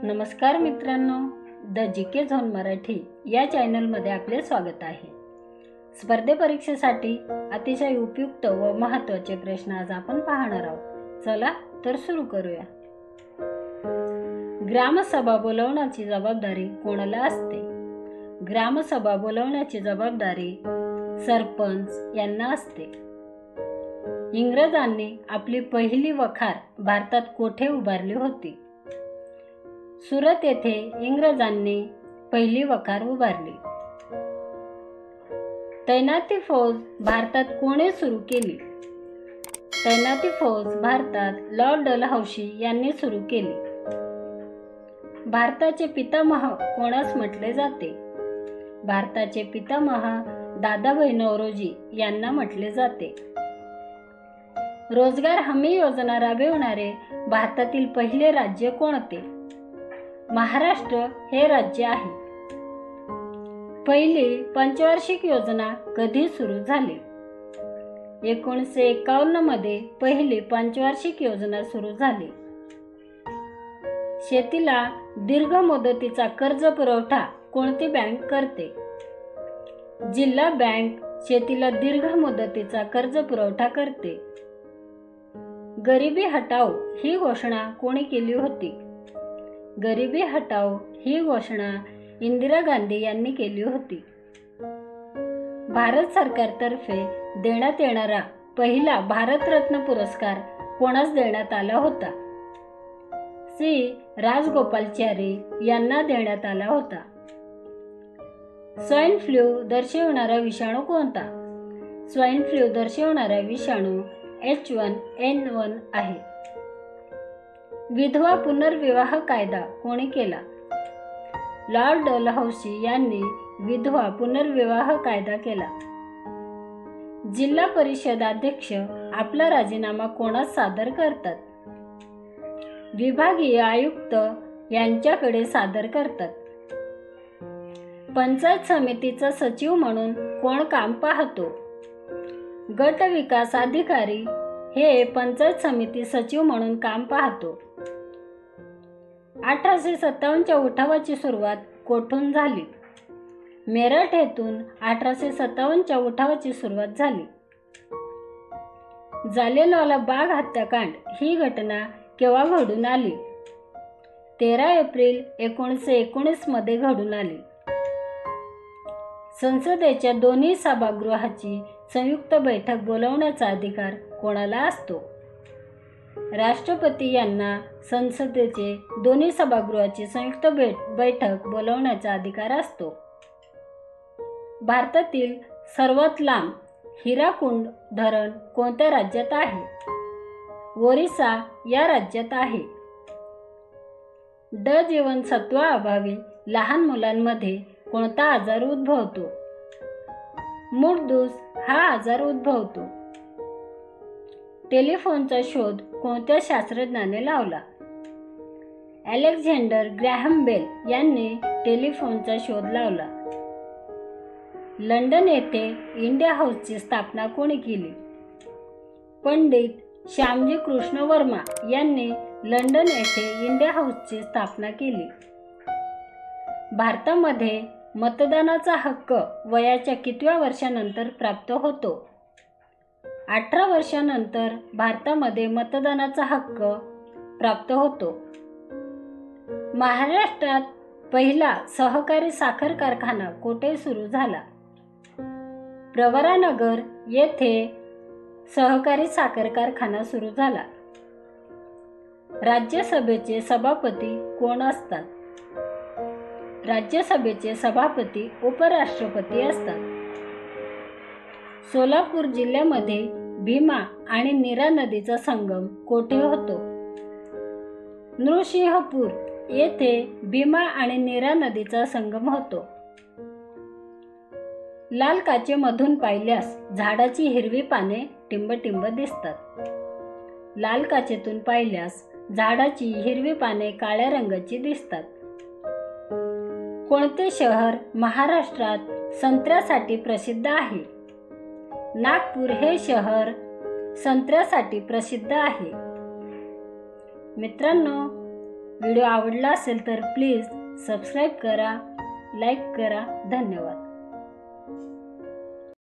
नमस्कार मित्रांनो, the GK zone Marathi या चॅनलमध्ये आपले स्वागत आहे. स्पर्धे परीक्षेसाठी अतिशय उपयुक्त व महत्त्वाचे प्रश्न आज आपण पाहणार आहोत. चला तर सुरू करूया. ग्रामसभा बोलवण्याची जबाबदारी कोणाला असते? ग्रामसभा बोलवण्याची जबाबदारी सरपंच यांना असते. इंग्रजांनी आपली पहिली वखार भारतात कोठे उभारली होती? सुरत येथे इंग्रजांनी पहिली वखार उभारली. तैनाती फौज भारतात कोणी सुरू केली? तैनाती फौज भारतात लॉर्ड डलहौसी यांनी सुरू केली. भारताचे पितामह कोणास म्हटले जाते? भारताचे पितामह दादाभाई नौरोजी यांना म्हटले जाते. रोजगार हमी योजना राबविणारे भारतातील पहिले राज्य कोणते? महाराष्ट्र हे राज्य आहे. पहिली पंचवार्षिक योजना कधी सुरू झाली? 1951 मध्ये पहिली पंचवार्षिक योजना सुरू झाली. शेतीला दीर्घ मुदतीचा कर्ज पुरवठा कोणती बँक करते? जिल्हा बँक शेतीला दीर्घ मुदतीचा कर्ज पुरवठा करते. गरिबी हटाओ ही घोषणा कोणी केली होती? गरिबी हटाओ ही घोषणा इंदिरा गांधी यांनी केली होती. भारत सरकारतर्फे देण्यात येणारा पहिला भारतरत्न पुरस्कार कोणास देण्यात आला होता? सी. राजगोपालाचारी यांना देण्यात आला होता. स्वाईन फ्लू दर्शविणारा विषाणू कोणता? स्वाईन फ्लू दर्शविणारा विषाणू H1N1 आहे. विधवा पुनर्विवाह कायदा कोणी केला? लॉर्ड डलहौसी यांनी विधवा पुनर्विवाह कायदा केला. जिल्हा परिषद अध्यक्ष आपला राजीनामा कोणास सादर करतात? विभागीय आयुक्त यांच्याकडे सादर करतात. पंचायत समितीचा सचिव म्हणून कोण काम पाहतो? गट विकास अधिकारी हे पंचायत समिती सचिव म्हणून काम पाहतो. 1857च्या उठावाची सुरुवात कोठून झाली? मेरठ येथून 1857च्या उठावाची सुरुवात झाली. जालियनवाला बाग हत्याकांड ही घटना केव्हा घडून आली? 13 एप्रिल 1919 मध्ये घडून आली. संसदेच्या दोन्ही सभागृहाची संयुक्त बैठक बोलवण्याचा अधिकार कोणाला असतो? राष्ट्रपती यांना संसदेचे दोन्ही सभागृहाची संयुक्त बैठक बोलवण्याचा अधिकार असतो. भारतातील सर्वात लांब हिराकुंड धरण कोणत्या राज्यात आहे? ओरिसा या राज्यात आहे. ड जीवनसत्वाअभावी लहान मुलांमध्ये कोणता आजार उद्भवतो? मूळदूस हा आजार उद्भवतो. टेलिफोनचा शोध कोणत्या शास्त्रज्ञाने लावला? अलेक्झांडर ग्रॅहम बेल यांनी टेलिफोनचा शोध लावला. लंडन येथे इंडिया हाऊसची स्थापना कोणी केली? पंडित श्यामजी कृष्ण वर्मा यांनी लंडन येथे इंडिया हाऊसची स्थापना केली. भारतामध्ये मतदानाचा हक्क वयाच्या कितव्या वर्षानंतर प्राप्त होतो? 18 वर्षानंतर भारतामध्ये मतदानाचा हक्क प्राप्त होतो. महाराष्ट्रात पहिला सहकारी साखर कारखाना कोठे सुरू झाला? प्रवरानगर येथे सहकारी साखर कारखाना सुरू झाला. राज्यसभेचे सभापती कोण असतात? राज्यसभेचे सभापती उपराष्ट्रपती असतात. सोलापूर जिल्ह्यामध्ये भीमा आणि नीरा नदीचा संगम कोठे होतो? नृसिंहपूर येथे भीमा आणि नीरा नदीचा संगम होतो. लाल काचेमधून पाहिल्यास झाडाची हिरवी पाने टिंबटिंब दिसतात. लाल काचेतून पाहिल्यास झाडाची हिरवी पाने काळ्या रंगाची दिसतात. कोणते शहर महाराष्ट्रात संत्र्यासाठी प्रसिद्ध आहे? नागपूर हे शहर संत्र्यासाठी प्रसिद्ध आहे. मित्रांनो, व्हिडिओ आवडला असेल तर प्लीज सबस्क्राईब करा, लाईक करा. धन्यवाद.